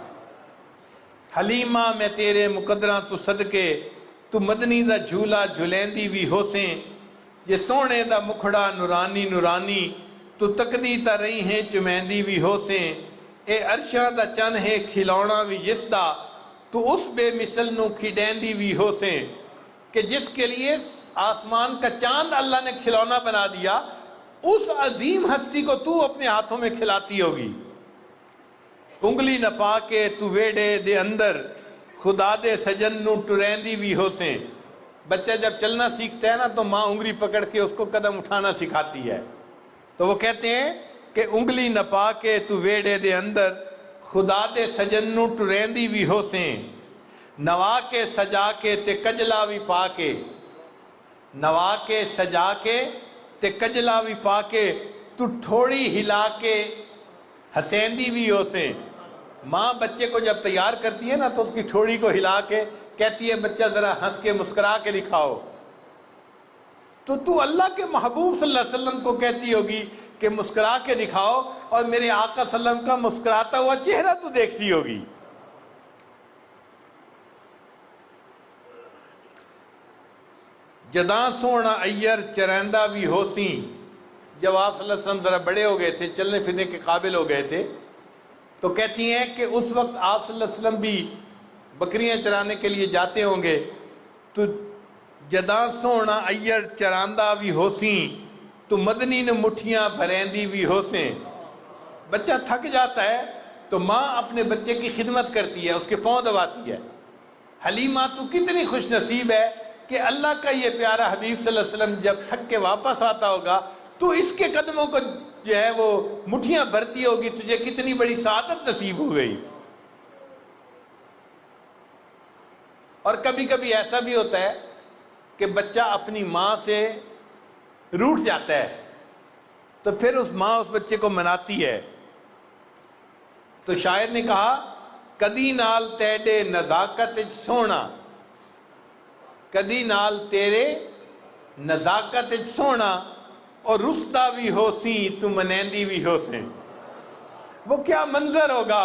حلیمہ میں تیرے مقدرہ تو صدقے، تو مدنی دا جھولا جھلیندی بھی ہوسیں، یہ سونے دا مکھڑا نورانی نورانی، تو تکدی تا رہی ہیں چمیندی بھی ہوسیں، اے عرشاں دا چن ہے کھلونا بھی جس دا، تو اس بے مثل نو کھڈیندی بھی ہوسیں۔ کہ جس کے لیے آسمان کا چاند اللہ نے کھلونا بنا دیا، اس عظیم ہستی کو تو اپنے ہاتھوں میں کھلاتی ہوگی۔ انگلی نہ پا کے تو ویڑے دے اندر، خدا دے سجن نو ٹریندی بھی ہوسیں۔ بچہ جب چلنا سیکھتا ہے نا تو ماں انگلی پکڑ کے اس کو قدم اٹھانا سکھاتی ہے، تو وہ کہتے ہیں کہ انگلی نہ پا کے تو ویڑے دے اندر، خدا دے سجن نو ٹریندی بھی ہوسیں، نوا کے سجا کے تے کجلا بھی پا کے، نوا کے سجا کے تے کجلا بھی پا کے، تو تھوڑی ہلا کے ہسیندی بھی ہوسیں۔ ماں بچے کو جب تیار کرتی ہے نا تو اس کی تھوڑی کو ہلا کے کہتی ہے بچہ ذرا ہنس کے مسکرا کے دکھاؤ، تو اللہ کے محبوب صلی اللہ علیہ وسلم کو کہتی ہوگی کہ مسکرا کے دکھاؤ، اور میرے آقا صلی اللہ علیہ وسلم کا مسکراتا ہوا چہرہ تو دیکھتی ہوگی۔ جداں سونا ایّر چرندہ بھی ہوسیں، جب آپ صلی اللہ علیہ وسلم ذرا بڑے ہو گئے تھے، چلنے پھرنے کے قابل ہو گئے تھے، تو کہتی ہیں کہ اس وقت آپ صلی اللہ علیہ وسلم بھی بکریاں چرانے کے لیے جاتے ہوں گے، تو جداں سونا ایّر چراندہ بھی ہوسیں، تو مدنی نے مٹھیاں بھریندی بھی ہوسیں۔ بچہ تھک جاتا ہے تو ماں اپنے بچے کی خدمت کرتی ہے، اس کے پاؤں دباتی ہے۔ حلیمہ تو کتنی خوش نصیب ہے کہ اللہ کا یہ پیارا حبیب صلی اللہ علیہ وسلم جب تھک کے واپس آتا ہوگا تو اس کے قدموں کو جو ہے وہ مٹھیاں بھرتی ہوگی، تجھے کتنی بڑی سعادت نصیب ہو گئی۔ اور کبھی کبھی ایسا بھی ہوتا ہے کہ بچہ اپنی ماں سے روٹھ جاتا ہے، تو پھر اس ماں اس بچے کو مناتی ہے۔ تو شاعر نے کہا کدی نال تیڈے نزاکت سونا، کدی نال تیرے نزاکت سونا، اور رستا بھی ہوسی تو منیندی بھی ہوسیں۔ وہ کیا منظر ہوگا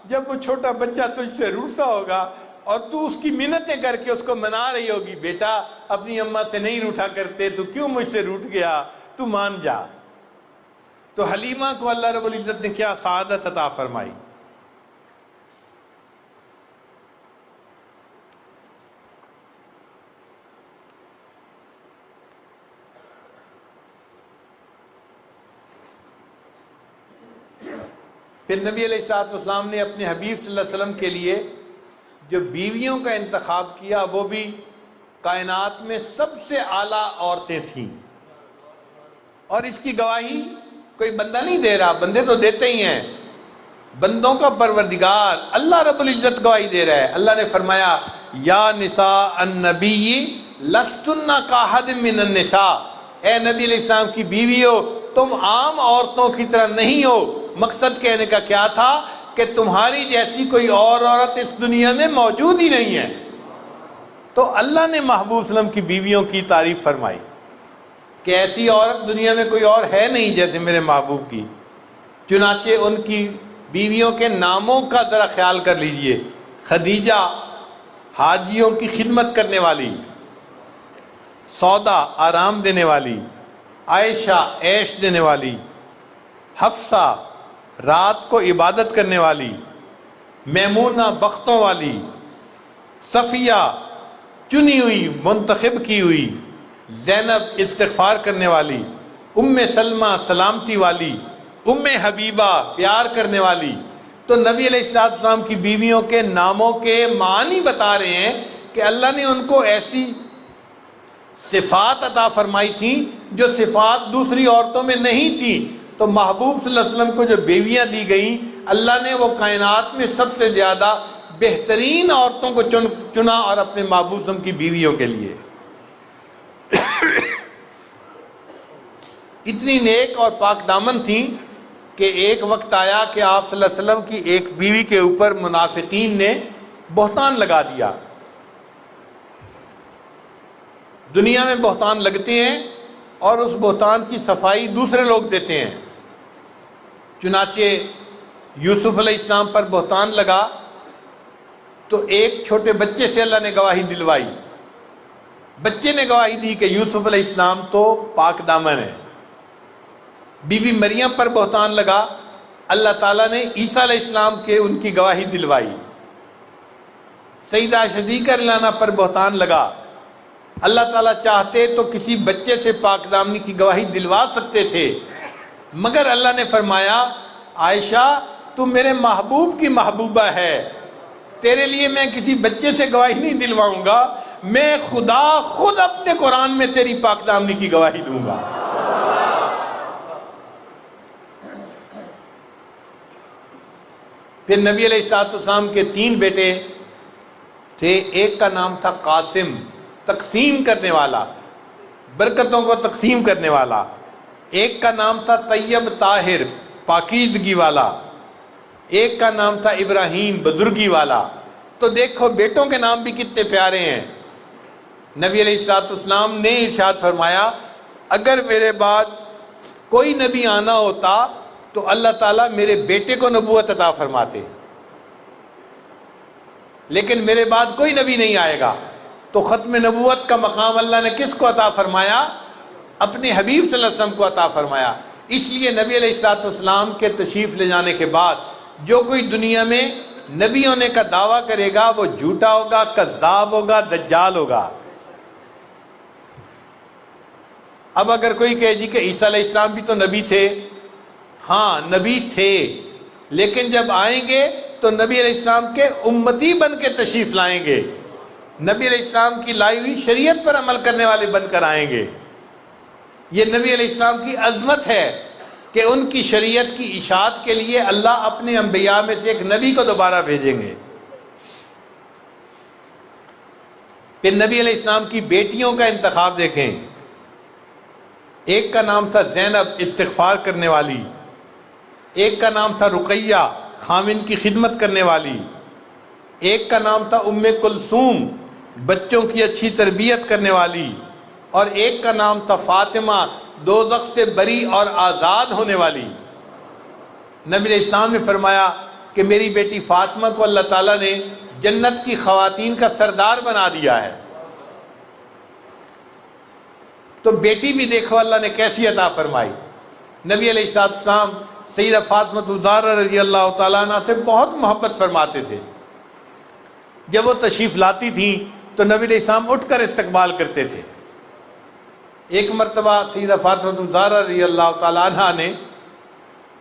جب وہ چھوٹا بچہ تجھ سے روٹتا ہوگا اور تو اس کی منتیں کر کے اس کو منا رہی ہوگی، بیٹا اپنی اماں سے نہیں روٹھا کرتے، تو کیوں مجھ سے روٹھ گیا، تو مان جا۔ تو حلیمہ کو اللہ رب العزت نے کیا سعادت عطا فرمائی۔ پھر نبی علیہ السلام نے اپنے حبیب صلی اللہ علیہ وسلم کے لیے جو بیویوں کا انتخاب کیا وہ بھی کائنات میں سب سے اعلیٰ عورتیں تھیں، اور اس کی گواہی کوئی بندہ نہیں دے رہا، بندے تو دیتے ہی ہیں، بندوں کا پروردگار اللہ رب العزت گواہی دے رہا ہے۔ اللہ نے فرمایا یا نساء النبی لستن کاحد من النساء، اے نبی علیہ السلام کی بیوی ہو، تم عام عورتوں کی طرح نہیں ہو۔ مقصد کہنے کا کیا تھا کہ تمہاری جیسی کوئی اور عورت اس دنیا میں موجود ہی نہیں ہے۔ تو اللہ نے محبوب صلی اللہ علیہ وسلم کی بیویوں کی تعریف فرمائی کہ ایسی عورت دنیا میں کوئی اور ہے نہیں جیسے میرے محبوب کی، چنانچہ ان کی بیویوں کے ناموں کا ذرا خیال کر لیجئے. خدیجہ حاجیوں کی خدمت کرنے والی، سودا آرام دینے والی، عائشہ عیش دینے والی، حفصہ رات کو عبادت کرنے والی، میمونہ بختوں والی، صفیہ چنی ہوئی منتخب کی ہوئی، زینب استغفار کرنے والی، ام سلمہ سلامتی والی، ام حبیبہ پیار کرنے والی. تو نبی علیہ السلام کی بیویوں کے ناموں کے معنی بتا رہے ہیں کہ اللہ نے ان کو ایسی صفات عطا فرمائی تھیں جو صفات دوسری عورتوں میں نہیں تھیں. تو محبوب صلی اللہ علیہ وسلم کو جو بیویاں دی گئیں، اللہ نے وہ کائنات میں سب سے زیادہ بہترین عورتوں کو چنا اور اپنے محبوب صلی اللہ علیہ وسلم کی بیویوں کے لیے. اتنی نیک اور پاک دامن تھیں کہ ایک وقت آیا کہ آپ صلی اللہ علیہ وسلم کی ایک بیوی کے اوپر منافقین نے بہتان لگا دیا. دنیا میں بہتان لگتے ہیں اور اس بہتان کی صفائی دوسرے لوگ دیتے ہیں. چنانچہ یوسف علیہ السلام پر بہتان لگا تو ایک چھوٹے بچے سے اللہ نے گواہی دلوائی. بچے نے گواہی دی کہ یوسف علیہ السلام تو پاک دامن ہے. بی بی مریم پر بہتان لگا، اللہ تعالیٰ نے عیسیٰ علیہ السلام کے ان کی گواہی دلوائی. سیدہ صدیقہ رضی اللہ عنہا پر بہتان لگا، اللہ تعالیٰ چاہتے تو کسی بچے سے پاک دامنی کی گواہی دلوا سکتے تھے، مگر اللہ نے فرمایا عائشہ تو میرے محبوب کی محبوبہ ہے، تیرے لیے میں کسی بچے سے گواہی نہیں دلواؤں گا، میں خدا خود اپنے قرآن میں تیری پاک دامنی کی گواہی دوں گا. پھر نبی علیہ السلام کے 3 بیٹے تھے. ایک کا نام تھا قاسم، تقسیم کرنے والا، برکتوں کو تقسیم کرنے والا. ایک کا نام تھا طیب طاہر، پاکیزگی والا. ایک کا نام تھا ابراہیم، بزرگی والا. تو دیکھو بیٹوں کے نام بھی کتنے پیارے ہیں. نبی علیہ السلام نے ارشاد فرمایا اگر میرے بعد کوئی نبی آنا ہوتا تو اللہ تعالیٰ میرے بیٹے کو نبوت عطا فرماتے، لیکن میرے بعد کوئی نبی نہیں آئے گا. تو ختم نبوت کا مقام اللہ نے کس کو عطا فرمایا؟ اپنے حبیب صلی اللہ علیہ وسلم کو عطا فرمایا. اس لیے نبی علیہ السلام کے تشریف لے جانے کے بعد جو کوئی دنیا میں نبی ہونے کا دعویٰ کرے گا وہ جھوٹا ہوگا، کذاب ہوگا، دجال ہوگا. اب اگر کوئی کہے جی کہ عیسیٰ علیہ السلام بھی تو نبی تھے، ہاں نبی تھے، لیکن جب آئیں گے تو نبی علیہ السلام کے امتی بن کے تشریف لائیں گے، نبی علیہ السلام کی لائی ہوئی شریعت پر عمل کرنے والے بن کر آئیں گے. یہ نبی علیہ السلام کی عظمت ہے کہ ان کی شریعت کی اشاعت کے لیے اللہ اپنے انبیاء میں سے ایک نبی کو دوبارہ بھیجیں گے. پھر نبی علیہ السلام کی بیٹیوں کا انتخاب دیکھیں. ایک کا نام تھا زینب، استغفار کرنے والی. ایک کا نام تھا رقیہ، خامن کی خدمت کرنے والی. ایک کا نام تھا ام کلثوم، بچوں کی اچھی تربیت کرنے والی. اور ایک کا نام تھا فاطمہ، دوزخ سے بری اور آزاد ہونے والی. نبی علیہ السلام نے فرمایا کہ میری بیٹی فاطمہ کو اللہ تعالیٰ نے جنت کی خواتین کا سردار بنا دیا ہے. تو بیٹی بھی دیکھو اللہ نے کیسی عطا فرمائی. نبی علیہ السلام سیدہ فاطمہ الزہرا رضی اللہ تعالیٰ عنہ سے بہت محبت فرماتے تھے. جب وہ تشریف لاتی تھیں تو نبی علیہ السلام اٹھ کر استقبال کرتے تھے. ایک مرتبہ سیدہ فاطمہ الزہرا رضی اللہ تعالیٰ عنہ نے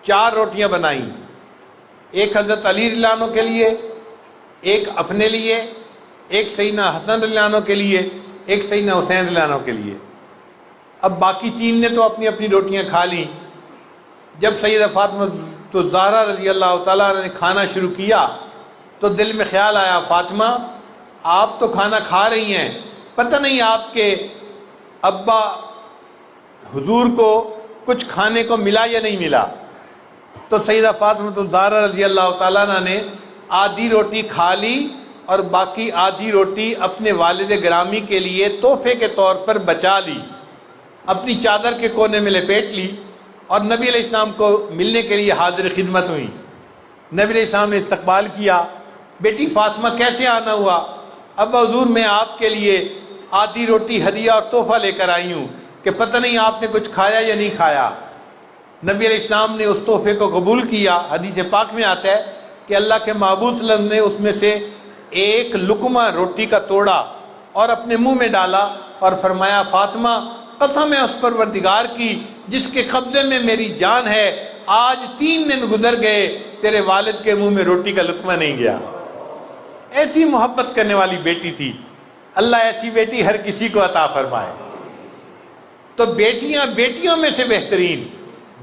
4 روٹیاں بنائیں، ایک حضرت علی رضی اللہ عنہ کے لیے، ایک اپنے لیے، ایک سیدنا حسن رضی اللہ عنہ کے لیے، ایک سیدنا حسین رضی اللہ عنہ کے لیے. اب باقی 3 نے تو اپنی اپنی روٹیاں کھا لیں. جب سیدہ فاطمہ الزہرا رضی اللہ تعالیٰ عنہ نے کھانا شروع کیا تو دل میں خیال آیا فاطمہ آپ تو کھانا کھا رہی ہیں، پتہ نہیں آپ کے ابا حضور کو کچھ کھانے کو ملا یا نہیں ملا. تو سیدہ فاطمہ الزہرا رضی اللہ تعالیٰ عنہ نے آدھی روٹی کھا لی اور باقی آدھی روٹی اپنے والد گرامی کے لیے تحفے کے طور پر بچا لی، اپنی چادر کے کونے میں لپیٹ لی اور نبی علیہ السلام کو ملنے کے لیے حاضر خدمت ہوئی. نبی علیہ السلام نے استقبال کیا. بیٹی فاطمہ کیسے آنا ہوا؟ اب حضور میں آپ کے لیے آدھی روٹی ہدیہ اور تحفہ لے کر آئی ہوں کہ پتہ نہیں آپ نے کچھ کھایا یا نہیں کھایا. نبی علیہ السلام نے اس تحفے کو قبول کیا. حدیث پاک میں آتا ہے کہ اللہ کے محبوب صلی اللہ علیہ وسلم نے اس میں سے ایک لقمہ روٹی کا توڑا اور اپنے منہ میں ڈالا اور فرمایا فاطمہ قسم ہے اس پروردگار کی جس کے قبضے میں میری جان ہے، آج 3 دن گزر گئے تیرے والد کے منہ میں روٹی کا لقمہ نہیں گیا. ایسی محبت کرنے والی بیٹی تھی. اللہ ایسی بیٹی ہر کسی کو عطا فرمائے. تو بیٹیاں بیٹیوں میں سے بہترین،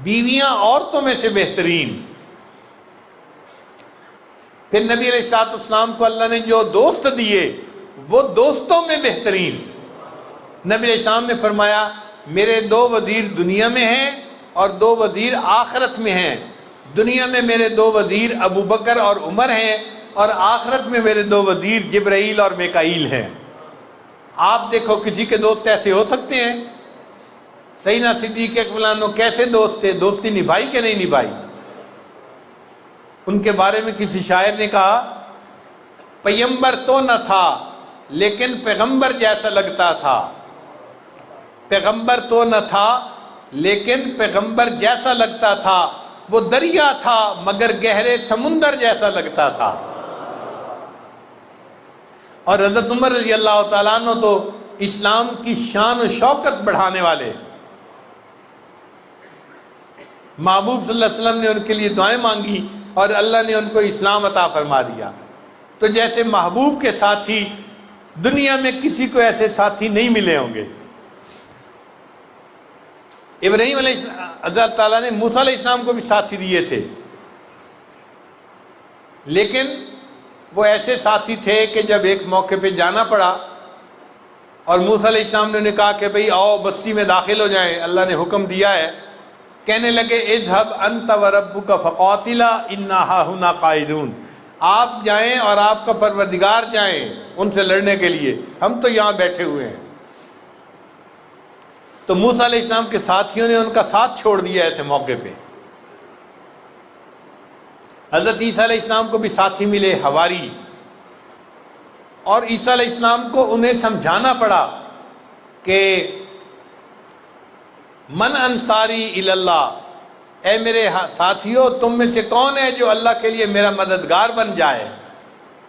بیویاں عورتوں میں سے بہترین. پھر نبی علیہ السلام کو اللہ نے جو دوست دیے وہ دوستوں میں بہترین. نبی علیہ السلام نے فرمایا میرے 2 وزیر دنیا میں ہیں اور 2 وزیر آخرت میں ہیں. دنیا میں میرے 2 وزیر ابو بکر اور عمر ہیں اور آخرت میں میرے 2 وزیر جبرائیل اور میکائیل ہیں. آپ دیکھو کسی کے دوست ایسے ہو سکتے ہیں؟ سیدنا صدیق اکبر عنہ کیسے دوست تھے؟ دوستی نبھائی کہ نہیں نبھائی؟ ان کے بارے میں کسی شاعر نے کہا پیغمبر تو نہ تھا لیکن پیغمبر جیسا لگتا تھا. پیغمبر تو نہ تھا لیکن پیغمبر جیسا لگتا تھا. وہ دریا تھا مگر گہرے سمندر جیسا لگتا تھا. اور حضرت عمر رضی اللہ تعالیٰ عنہ تو اسلام کی شان و شوکت بڑھانے والے. محبوب صلی اللہ علیہ وسلم نے ان کے لیے دعائیں مانگی اور اللہ نے ان کو اسلام عطا فرما دیا. تو جیسے محبوب کے ساتھی دنیا میں کسی کو ایسے ساتھی نہیں ملے ہوں گے. ابراہیم علیہ السلام اللہ تعالیٰ نے موسیٰ علیہ السلام کو بھی ساتھی دیے تھے، لیکن وہ ایسے ساتھی تھے کہ جب ایک موقع پہ جانا پڑا اور موسیٰ علیہ السلام نے انہیں کہا کہ بھئی آؤ بستی میں داخل ہو جائیں، اللہ نے حکم دیا ہے. کہنے لگے اذهب انت وربك فقاتلا انا هاهنا قاعدون. آپ جائیں اور آپ کا پروردگار جائیں ان سے لڑنے کے لیے، ہم تو یہاں بیٹھے ہوئے ہیں. تو موسیٰ علیہ السلام کے ساتھیوں نے ان کا ساتھ چھوڑ دیا ایسے موقع پہ. حضرت عیسیٰ علیہ السلام کو بھی ساتھی ملے حواری، اور عیسیٰ علیہ السلام کو انہیں سمجھانا پڑا کہ من انصاری الی اللہ، اے میرے ساتھیوں تم میں سے کون ہے جو اللہ کے لیے میرا مددگار بن جائے.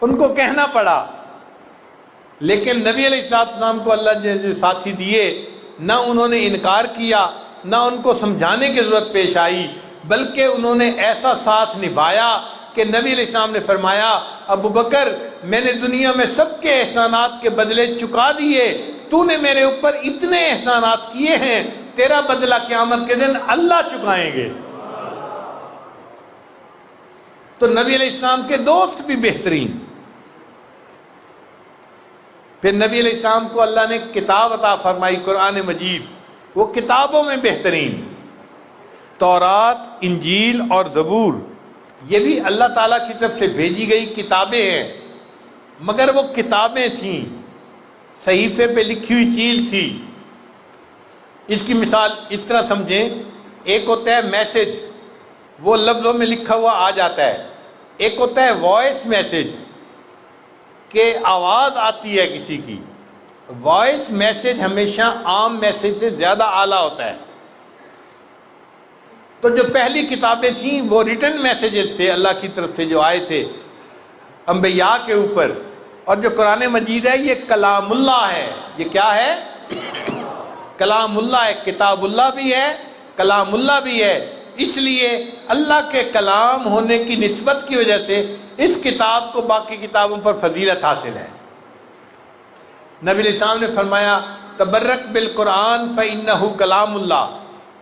ان کو کہنا پڑا. لیکن نبی علیہ السلام کو اللہ نے جو ساتھی دیے نہ انہوں نے انکار کیا نہ ان کو سمجھانے کی ضرورت پیش آئی، بلکہ انہوں نے ایسا ساتھ نبھایا کہ نبی علیہ السلام نے فرمایا ابو بکر میں نے دنیا میں سب کے احسانات کے بدلے چکا دیے، تو نے میرے اوپر اتنے احسانات کیے ہیں، تیرا بدلہ قیامت کے دن اللہ چکائیں گے. تو نبی علیہ السلام کے دوست بھی بہترین. پھر نبی علیہ السلام کو اللہ نے کتاب عطا فرمائی قرآن مجید، وہ کتابوں میں بہترین. تورات، انجیل اور زبور یہ بھی اللہ تعالیٰ کی طرف سے بھیجی گئی کتابیں ہیں، مگر وہ کتابیں تھیں، صحیفے پہ لکھی ہوئی چیز تھی. اس کی مثال اس طرح سمجھیں، ایک ہوتا ہے میسج، وہ لفظوں میں لکھا ہوا آ جاتا ہے. ایک ہوتا ہے وائس میسج کہ آواز آتی ہے کسی کی. وائس میسج ہمیشہ عام میسج سے زیادہ اعلیٰ ہوتا ہے. تو جو پہلی کتابیں تھیں وہ ریٹن میسیجز تھے اللہ کی طرف سے جو آئے تھے انبیاء کے اوپر، اور جو قرآن مجید ہے یہ کلام اللہ ہے. یہ کیا ہے؟ کلام اللہ ہے. کتاب اللہ بھی ہے، کلام اللہ بھی ہے. اس لیے اللہ کے کلام ہونے کی نسبت کی وجہ سے اس کتاب کو باقی کتابوں پر فضیلت حاصل ہے. نبی علیہ السلام نے فرمایا تبرک بالقرآن فإنہ کلام اللہ،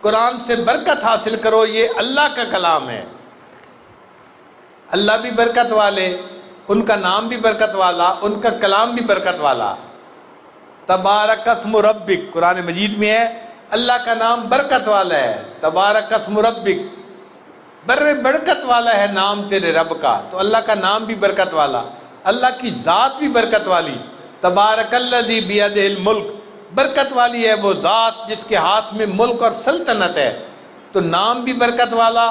قرآن سے برکت حاصل کرو، یہ اللہ کا کلام ہے. اللہ بھی برکت والے، ان کا نام بھی برکت والا، ان کا کلام بھی برکت والا. تبارک اسم ربک قرآن مجید میں ہے، اللہ کا نام برکت والا ہے. تبارک اسم ربک، برکت والا ہے نام تیرے رب کا. تو اللہ کا نام بھی برکت والا، اللہ کی ذات بھی برکت والی. تبارک الذی بیدہ الملک، برکت والی ہے وہ ذات جس کے ہاتھ میں ملک اور سلطنت ہے. تو نام بھی برکت والا،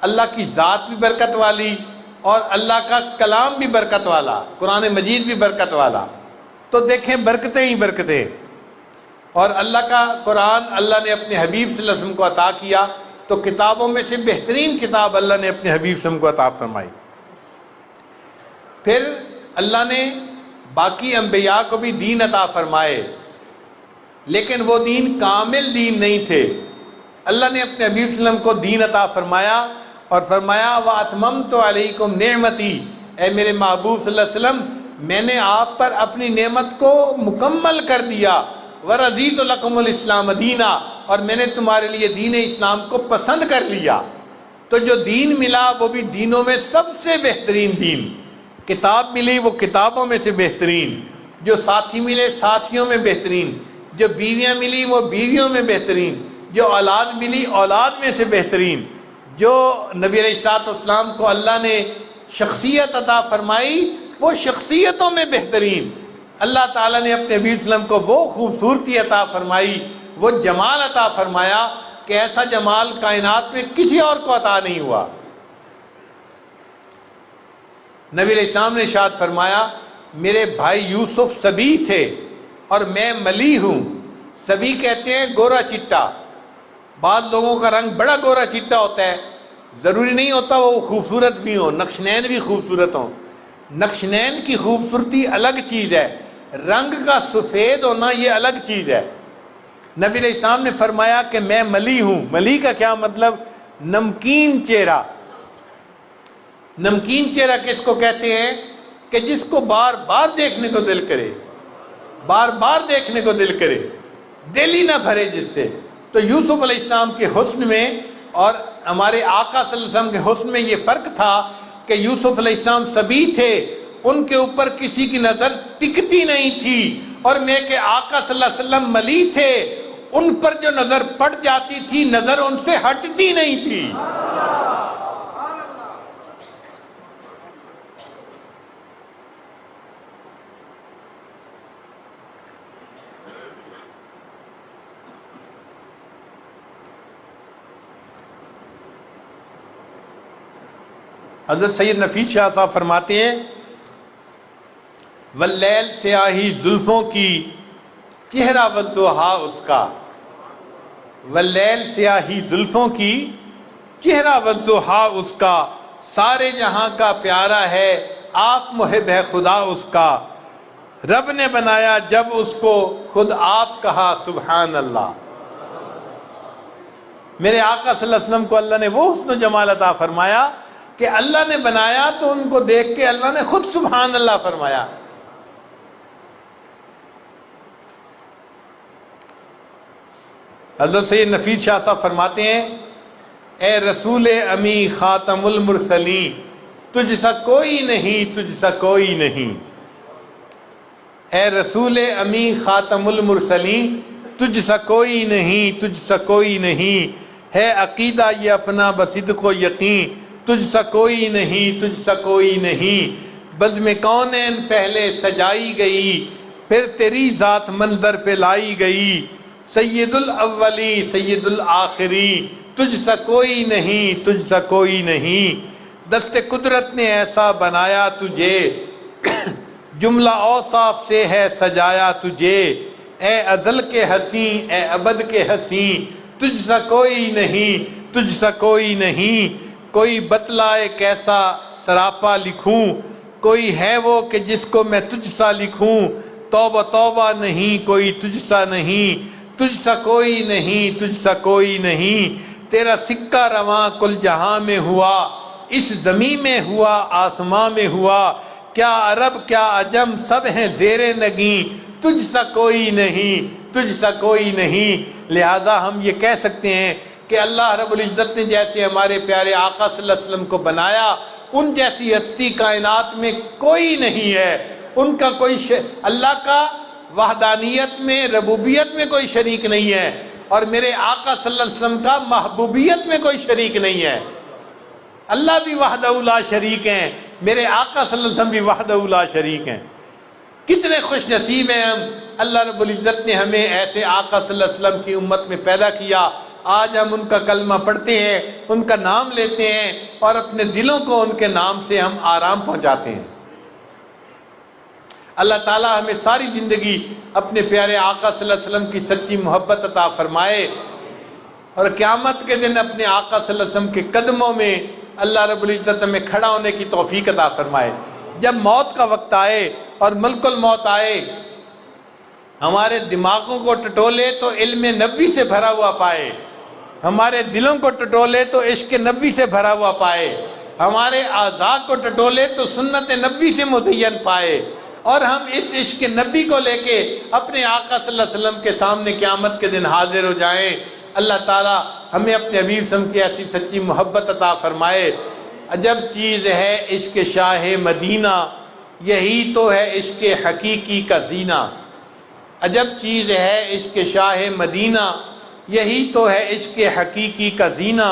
اللہ کی ذات بھی برکت والی، اور اللہ کا کلام بھی برکت والا، قرآن مجید بھی برکت والا، تو دیکھیں برکتیں ہی برکتیں۔ اور اللہ کا قرآن اللہ نے اپنے حبیب صلی اللہ علیہ وسلم کو عطا کیا، تو کتابوں میں سے بہترین کتاب اللہ نے اپنے حبیب صلی اللہ علیہ وسلم کو عطا فرمائی۔ پھر اللہ نے باقی انبیاء کو بھی دین عطا فرمائے، لیکن وہ دین کامل دین نہیں تھے۔ اللہ نے اپنے حبیب صلی اللہ علیہ وسلم کو دین عطا فرمایا اور فرمایا وَأَتْمَمْتُ عَلَيْكُمْ نِعْمَتِي، اے میرے محبوب صلی اللہ علیہ وسلم میں نے آپ پر اپنی نعمت کو مکمل کر دیا، وَرَضِيتُ لَكُمُ الْإِسْلَامَ دِينًا، اور میں نے تمہارے لیے دین اسلام کو پسند کر لیا۔ تو جو دین ملا وہ بھی دینوں میں سب سے بہترین دین، کتاب ملی وہ کتابوں میں سے بہترین، جو ساتھی ملے ساتھیوں میں بہترین، جو بیویاں ملی وہ بیویوں میں بہترین، جو اولاد ملی اولاد میں سے بہترین، جو نبی علیہ الصلوۃ والسلام کو اللہ نے شخصیت عطا فرمائی وہ شخصیتوں میں بہترین۔ اللہ تعالیٰ نے اپنے نبی صلی اللہ علیہ وسلم کو وہ خوبصورتی عطا فرمائی، وہ جمال عطا فرمایا کہ ایسا جمال کائنات میں کسی اور کو عطا نہیں ہوا۔ نبی علیہ السلام نے ارشاد فرمایا میرے بھائی یوسف سبی تھے اور میں ملی ہوں۔ سبی کہتے ہیں گورا چٹا، بعض لوگوں کا رنگ بڑا گورا چٹا ہوتا ہے، ضروری نہیں ہوتا وہ خوبصورت بھی ہوں، نقشنین بھی خوبصورت ہوں۔ نقشنین کی خوبصورتی الگ چیز ہے، رنگ کا سفید ہونا یہ الگ چیز ہے۔ نبی علیہ السلام نے فرمایا کہ میں ملی ہوں۔ ملی کا کیا مطلب؟ نمکین چہرہ۔ نمکین چہرہ کس کو کہتے ہیں؟ کہ جس کو بار بار دیکھنے کو دل کرے، بار بار دیکھنے کو دل کرے، دل ہی نہ بھرے جس سے۔ تو یوسف علیہ السلام کے حسن میں اور ہمارے آقا صلی اللہ علیہ وسلم کے حسن میں یہ فرق تھا کہ یوسف علیہ السلام سبی تھے، ان کے اوپر کسی کی نظر ٹکتی نہیں تھی، اور میں کہ آقا صلی اللہ علیہ وسلم ملی تھے، ان پر جو نظر پڑ جاتی تھی نظر ان سے ہٹتی نہیں تھی۔ حضرت سید نفیس شاہ صاحب فرماتے ہیں واللیل سیاہی زلفوں کی چہرہ والضحا اس کا، واللیل سیاہی زلفوں کی چہرہ والضحا اس کا، سارے جہاں کا پیارا ہے آپ محب ہے خدا اس کا، رب نے بنایا جب اس کو خود آپ کہا سبحان اللہ۔ میرے آقا صلی اللہ علیہ وسلم کو اللہ نے وہ حسن و جمال عطا فرمایا کہ اللہ نے بنایا تو ان کو دیکھ کے اللہ نے خود سبحان اللہ فرمایا۔ حضرت سید نفیس شاہ صاحب فرماتے ہیں اے رسول امی خاتم المرسلین تجھ سا کوئی نہیں، تجھ سا کوئی نہیں، اے رسول امی خاتم المرسلین تجھ سا کوئی نہیں، تجھ سا کوئی نہیں، ہے عقیدہ یہ اپنا بصدق و یقین، تجھ سا کوئی نہیں، تجھ سا کوئی نہیں، بزم کونین پہلے سجائی گئی، پھر تیری ذات منظر پہ لائی گئی، سید الاولی سید الآخری تجھ سا کوئی نہیں، تجھ سا کوئی نہیں، دست قدرت نے ایسا بنایا تجھے، جملہ اوصاف سے ہے سجایا تجھے، اے ازل کے حسین اے ابد کے حسین تجھ سا کوئی نہیں، تجھ سا کوئی نہیں، کوئی بتلائے کیسا سراپا لکھوں، کوئی ہے وہ کہ جس کو میں تجھ سا لکھوں، توبہ توبہ نہیں کوئی تجھ سا نہیں، تجھ سا کوئی نہیں، تجھ سا کوئی نہیں، تیرا سکہ رواں کل جہاں میں ہوا، اس زمین میں ہوا آسماں میں ہوا، کیا عرب کیا عجم سب ہیں زیر نگیں، تجھ سا کوئی نہیں، تجھ سا کوئی نہیں۔ لہذا ہم یہ کہہ سکتے ہیں کہ اللہ رب العزت نے جیسے ہمارے پیارے آقا صلی اللہ علیہ وسلم کو بنایا ان جیسی ہستی کائنات میں کوئی نہیں ہے، ان کا کوئی اللہ کا وحدانیت میں ربوبیت میں کوئی شریک نہیں ہے، اور میرے آقا صلی اللہ علیہ وسلم کا محبوبیت میں کوئی شریک نہیں ہے۔ اللہ بھی وحدہ لا شریک ہیں، میرے آقا صلی اللہ علیہ وسلم بھی وحدہ لا شریک ہیں۔ کتنے خوش نصیب ہیں ہم، اللہ رب العزت نے ہمیں ایسے آقا صلی اللہ علیہ وسلم کی امت میں پیدا کیا آج ہم ان کا کلمہ پڑھتے ہیں، ان کا نام لیتے ہیں اور اپنے دلوں کو ان کے نام سے ہم آرام پہنچاتے ہیں۔ اللہ تعالیٰ ہمیں ساری زندگی اپنے پیارے آقا صلی اللہ علیہ وسلم کی سچی محبت عطا فرمائے، اور قیامت کے دن اپنے آقا صلی اللہ علیہ وسلم کے قدموں میں اللہ رب العزت ہمیں کھڑا ہونے کی توفیق عطا فرمائے۔ جب موت کا وقت آئے اور ملک الموت آئے، ہمارے دماغوں کو ٹٹولے تو علم نبوی سے بھرا ہوا پائے، ہمارے دلوں کو ٹٹولے تو عشق نبوی سے بھرا ہوا پائے، ہمارے اعضاء کو ٹٹولے تو سنت نبوی سے مزین پائے، اور ہم اس عشق نبی کو لے کے اپنے آقا صلی اللہ علیہ وسلم کے سامنے قیامت کے دن حاضر ہو جائیں۔ اللہ تعالیٰ ہمیں اپنے حبیب صلی اللہ علیہ وسلم کی ایسی سچی محبت عطا فرمائے۔ عجب چیز ہے عشق شاہ مدینہ، یہی تو ہے عشق حقیقی کا زینہ۔ عجب چیز ہے عشق شاہ مدینہ، یہی تو ہے عشق حقیقی کا زینہ۔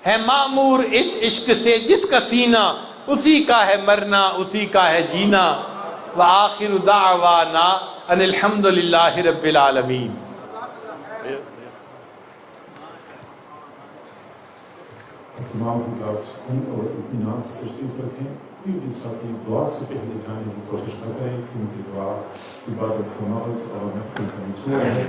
ہے معمور اس عشق سے جس کا سینہ، اسی کا ہے مرنا اسی کا ہے جینا۔ وآخر دعوانا ان الحمدللہ رب العالمین۔ تمام حضرات سکون اور اطمینان سے تشریف رکھیں، کوئی بھی ساتھی دعا سے پہلے جانے کی کوشش نہ کریں، کیونکہ دعا عبادت کا مغز اور محفل کا منصور ہے۔